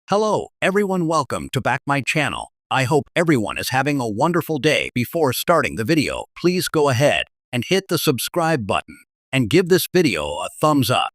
Hello, everyone. Welcome to back my channel. I hope everyone is having a wonderful day. Before starting the video, please go ahead and hit the subscribe button and give this video a thumbs up.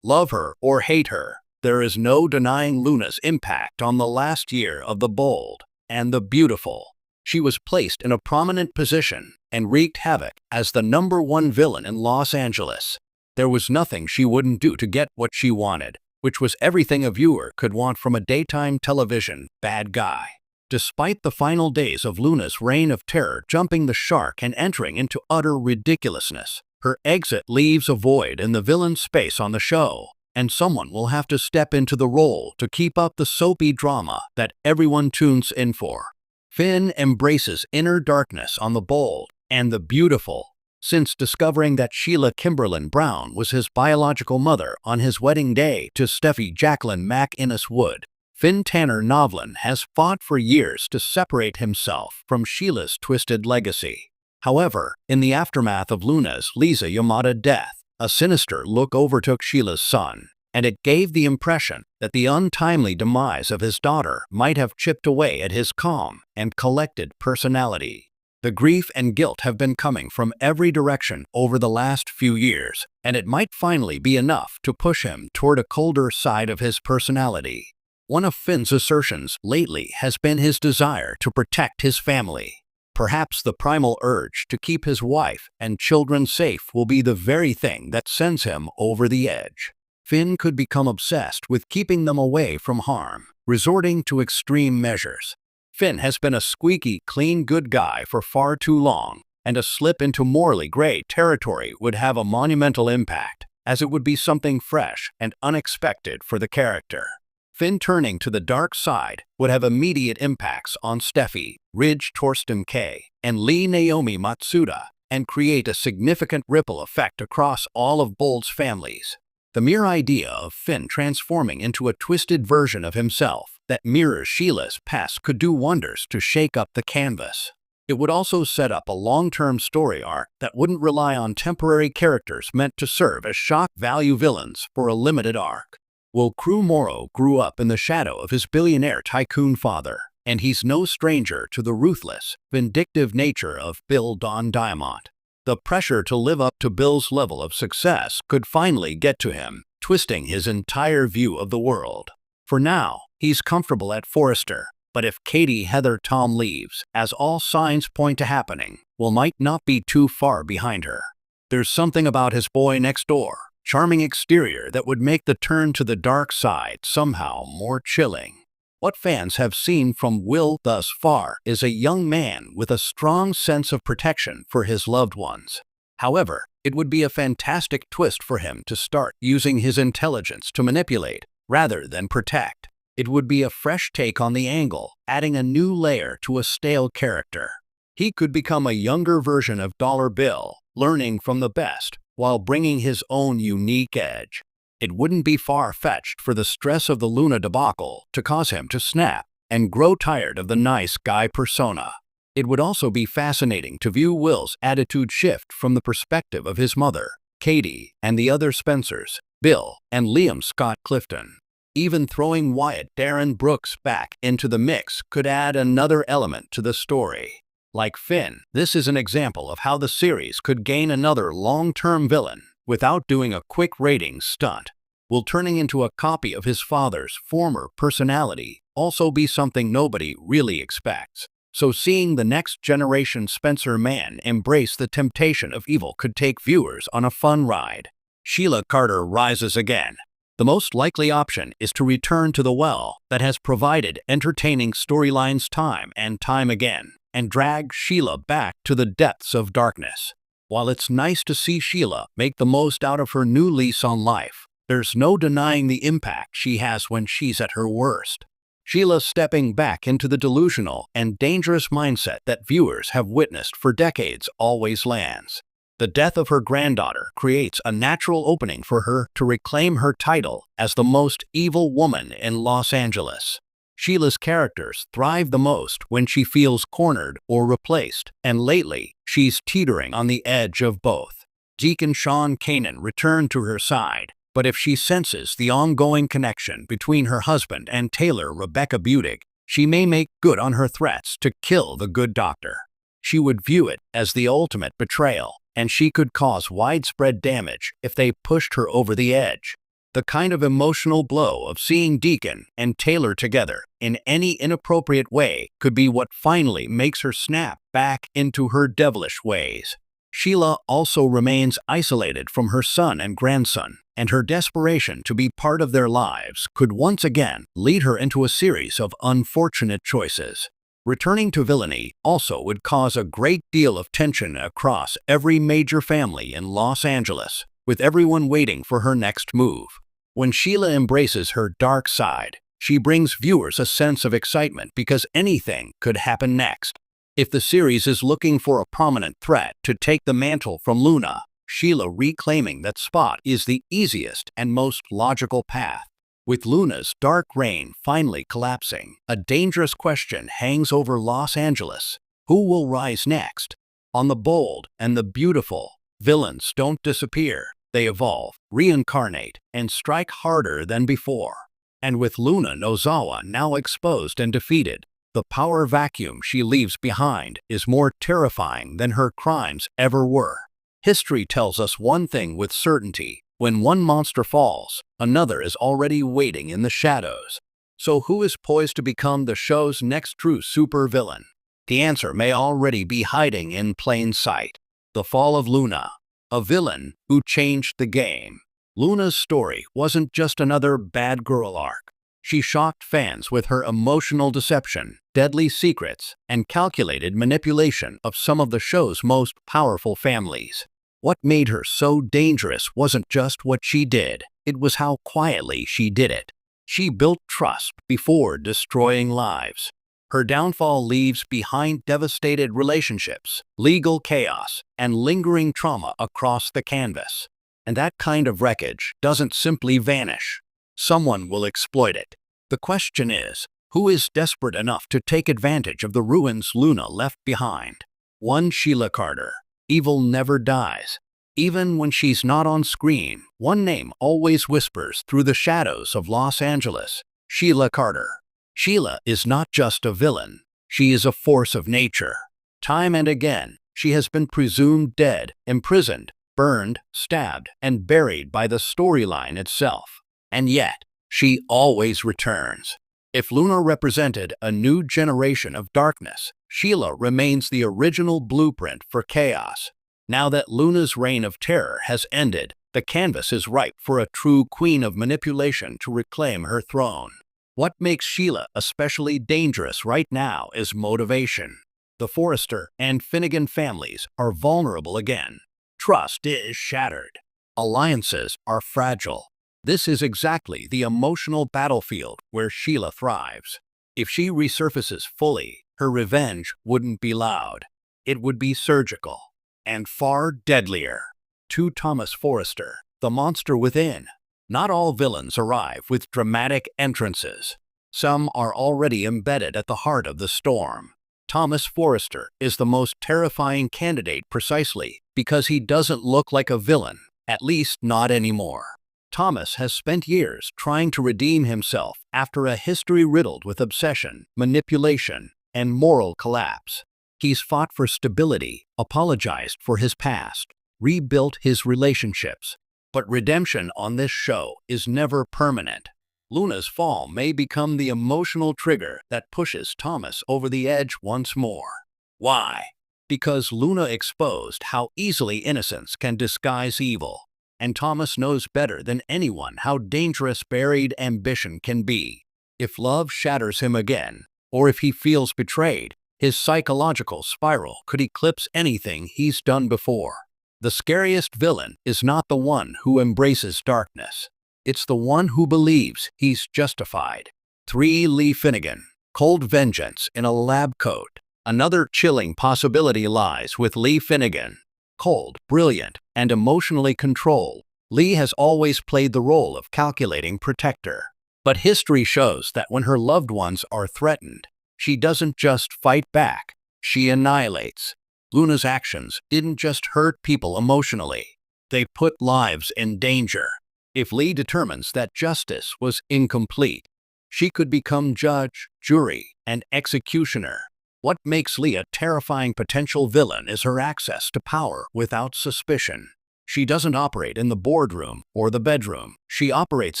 Love her or hate her, there is no denying Luna's impact on the last year of The Bold and the Beautiful. She was placed in a prominent position and wreaked havoc as the #1 villain in Los Angeles. There was nothing she wouldn't do to get what she wanted, which was everything a viewer could want from a daytime television bad guy. Despite the final days of Luna's reign of terror jumping the shark and entering into utter ridiculousness, her exit leaves a void in the villain's space on the show, and someone will have to step into the role to keep up the soapy drama that everyone tunes in for. Finn embraces inner darkness on The Bold and the Beautiful. Since discovering that Sheila Kimberlin Brown was his biological mother on his wedding day to Steffi Jacqueline MacInnes Wood, Finn Tanner Novlan has fought for years to separate himself from Sheila's twisted legacy. However, in the aftermath of Luna's Lisa Yamada death, a sinister look overtook Sheila's son, and it gave the impression that the untimely demise of his daughter might have chipped away at his calm and collected personality. The grief and guilt have been coming from every direction over the last few years, and it might finally be enough to push him toward a colder side of his personality. One of Finn's assertions lately has been his desire to protect his family. Perhaps the primal urge to keep his wife and children safe will be the very thing that sends him over the edge. Finn could become obsessed with keeping them away from harm, resorting to extreme measures. Finn has been a squeaky clean good guy for far too long, and a slip into morally gray territory would have a monumental impact, as it would be something fresh and unexpected for the character. Finn turning to the dark side would have immediate impacts on Steffi, Ridge Torsten K, and Lee Naomi Matsuda, and create a significant ripple effect across all of Bold's families. The mere idea of Finn transforming into a twisted version of himself that mirrors Sheila's past could do wonders to shake up the canvas. It would also set up a long-term story arc that wouldn't rely on temporary characters meant to serve as shock value villains for a limited arc. Will Crew Morrow grew up in the shadow of his billionaire tycoon father, and he's no stranger to the ruthless, vindictive nature of Bill Don Diamond. The pressure to live up to Bill's level of success could finally get to him, twisting his entire view of the world. For now, he's comfortable at Forrester, but if Katie Heather Tom leaves, as all signs point to happening, Will might not be too far behind her. There's something about his boy next door, charming exterior that would make the turn to the dark side somehow more chilling. What fans have seen from Will thus far is a young man with a strong sense of protection for his loved ones. However, it would be a fantastic twist for him to start using his intelligence to manipulate rather than protect. It would be a fresh take on the angle, adding a new layer to a stale character. He could become a younger version of Dollar Bill, learning from the best while bringing his own unique edge. It wouldn't be far-fetched for the stress of the Luna debacle to cause him to snap and grow tired of the nice guy persona. It would also be fascinating to view Will's attitude shift from the perspective of his mother, Katie, and the other Spencers, Bill and Liam Scott Clifton. Even throwing Wyatt Darren Brooks back into the mix could add another element to the story. Like Finn, this is an example of how the series could gain another long-term villain without doing a quick ratings stunt. Will turning into a copy of his father's former personality also be something nobody really expects? So seeing the next generation Spencer man embrace the temptation of evil could take viewers on a fun ride. Sheila Carter rises again. The most likely option is to return to the well that has provided entertaining storylines time and time again, and drag Sheila back to the depths of darkness. While it's nice to see Sheila make the most out of her new lease on life, there's no denying the impact she has when she's at her worst. Sheila stepping back into the delusional and dangerous mindset that viewers have witnessed for decades always lands. The death of her granddaughter creates a natural opening for her to reclaim her title as the most evil woman in Los Angeles. Sheila's characters thrive the most when she feels cornered or replaced, and lately, she's teetering on the edge of both. Deacon Sean Kanan returned to her side, But if she senses the ongoing connection between her husband and Taylor Rebecca Budig, she may make good on her threats to kill the good doctor. She would view it as the ultimate betrayal, and she could cause widespread damage if they pushed her over the edge. The kind of emotional blow of seeing Deacon and Taylor together in any inappropriate way could be what finally makes her snap back into her devilish ways. Sheila also remains isolated from her son and grandson, and her desperation to be part of their lives could once again lead her into a series of unfortunate choices. Returning to villainy also would cause a great deal of tension across every major family in Los Angeles, with everyone waiting for her next move. When Sheila embraces her dark side, she brings viewers a sense of excitement because anything could happen next. If the series is looking for a prominent threat to take the mantle from Luna, Sheila reclaiming that spot is the easiest and most logical path. With Luna's dark reign finally collapsing, a dangerous question hangs over Los Angeles. Who will rise next? On The Bold and the Beautiful, villains don't disappear. They evolve, reincarnate, and strike harder than before. And with Luna Nozawa now exposed and defeated, the power vacuum she leaves behind is more terrifying than her crimes ever were. History tells us one thing with certainty: when one monster falls, another is already waiting in the shadows. So who is poised to become the show's next true supervillain? The answer may already be hiding in plain sight. The Fall of Luna, a villain who changed the game. Luna's story wasn't just another bad girl arc. She shocked fans with her emotional deception, deadly secrets, and calculated manipulation of some of the show's most powerful families. What made her so dangerous wasn't just what she did, it was how quietly she did it. She built trust before destroying lives. Her downfall leaves behind devastated relationships, legal chaos, and lingering trauma across the canvas. And that kind of wreckage doesn't simply vanish. Someone will exploit it. The question is, who is desperate enough to take advantage of the ruins Luna left behind? One Sheila Carter. Evil never dies. Even when she's not on screen, one name always whispers through the shadows of Los Angeles: Sheila Carter. Sheila is not just a villain, she is a force of nature. Time and again, she has been presumed dead, imprisoned, burned, stabbed, and buried by the storyline itself. And yet, she always returns. If Luna represented a new generation of darkness, Sheila remains the original blueprint for chaos. Now that Luna's reign of terror has ended, the canvas is ripe for a true queen of manipulation to reclaim her throne. What makes Sheila especially dangerous right now is motivation. The Forrester and Finnegan families are vulnerable again. Trust is shattered. Alliances are fragile. This is exactly the emotional battlefield where Sheila thrives. If she resurfaces fully, her revenge wouldn't be loud. It would be surgical and far deadlier. To Thomas Forrester, The Monster Within. Not all villains arrive with dramatic entrances. Some are already embedded at the heart of the storm. Thomas Forrester is the most terrifying candidate precisely because he doesn't look like a villain, at least not anymore. Thomas has spent years trying to redeem himself after a history riddled with obsession, manipulation, and moral collapse. He's fought for stability, apologized for his past, rebuilt his relationships. But redemption on this show is never permanent. Luna's fall may become the emotional trigger that pushes Thomas over the edge once more. Why? Because Luna exposed how easily innocence can disguise evil. And Thomas knows better than anyone how dangerous buried ambition can be. If love shatters him again, or if he feels betrayed, his psychological spiral could eclipse anything he's done before. The scariest villain is not the one who embraces darkness. It's the one who believes he's justified. 3. Lee Finnegan. Cold vengeance in a lab coat. Another chilling possibility lies with Lee Finnegan. Cold, brilliant, and emotionally controlled, Lee has always played the role of calculating protector. But history shows that when her loved ones are threatened, she doesn't just fight back, she annihilates. Luna's actions didn't just hurt people emotionally, they put lives in danger. If Lee determines that justice was incomplete, she could become judge, jury, and executioner. What makes Lee a terrifying potential villain is her access to power without suspicion. She doesn't operate in the boardroom or the bedroom. She operates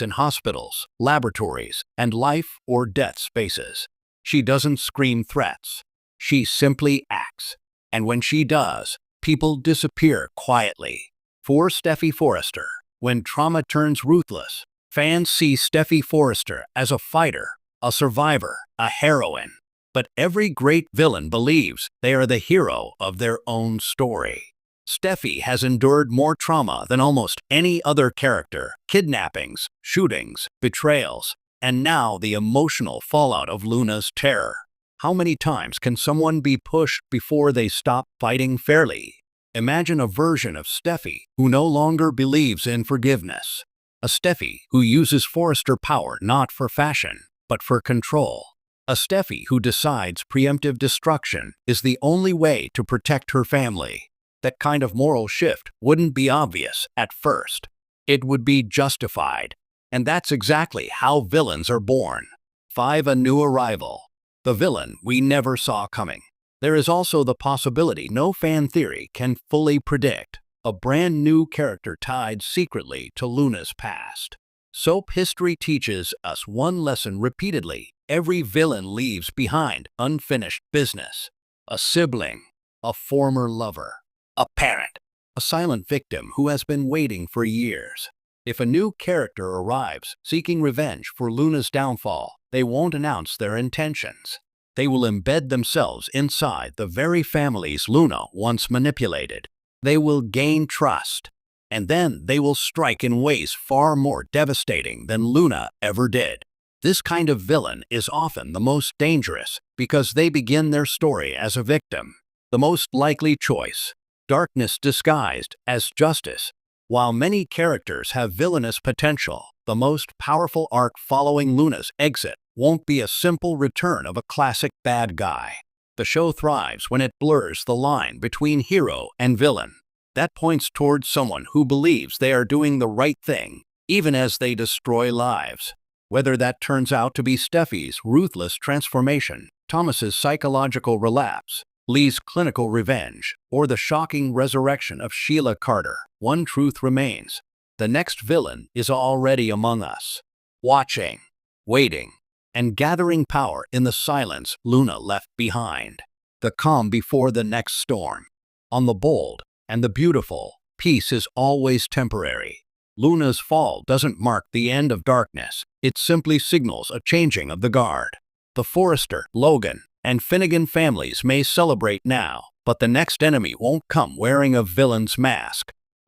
in hospitals, laboratories, and life or death spaces. She doesn't scream threats. She simply acts. And when she does, people disappear quietly. For Steffy Forrester, when trauma turns ruthless, fans see Steffy Forrester as a fighter, a survivor, a heroine. But every great villain believes they are the hero of their own story. Steffy has endured more trauma than almost any other character: kidnappings, shootings, betrayals, and now the emotional fallout of Luna's terror. How many times can someone be pushed before they stop fighting fairly? Imagine a version of Steffy who no longer believes in forgiveness. A Steffy who uses Forrester power not for fashion, but for control. A Steffy who decides preemptive destruction is the only way to protect her family. That kind of moral shift wouldn't be obvious at first. It would be justified. And that's exactly how villains are born. 5. A new arrival. The villain we never saw coming. There is also the possibility no fan theory can fully predict: a brand new character tied secretly to Luna's past. Soap history teaches us one lesson repeatedly: every villain leaves behind unfinished business. A sibling, a former lover, a parent, a silent victim who has been waiting for years. If a new character arrives seeking revenge for Luna's downfall, they won't announce their intentions. They will embed themselves inside the very families Luna once manipulated. They will gain trust, and then they will strike in ways far more devastating than Luna ever did. This kind of villain is often the most dangerous because they begin their story as a victim. The most likely choice: darkness disguised as justice. While many characters have villainous potential, the most powerful arc following Luna's exit won't be a simple return of a classic bad guy. The show thrives when it blurs the line between hero and villain. That points towards someone who believes they are doing the right thing, even as they destroy lives. Whether that turns out to be Steffy's ruthless transformation, Thomas's psychological relapse, Lee's clinical revenge, or the shocking resurrection of Sheila Carter, one truth remains: the next villain is already among us, watching, waiting, and gathering power in the silence Luna left behind. The calm before the next storm. On the bold and the beautiful, peace is always temporary. Luna's fall doesn't mark the end of darkness. It simply signals a changing of the guard. The Forrester, Logan, and Finnegan families may celebrate now, but the next enemy won't come wearing a villain's mask.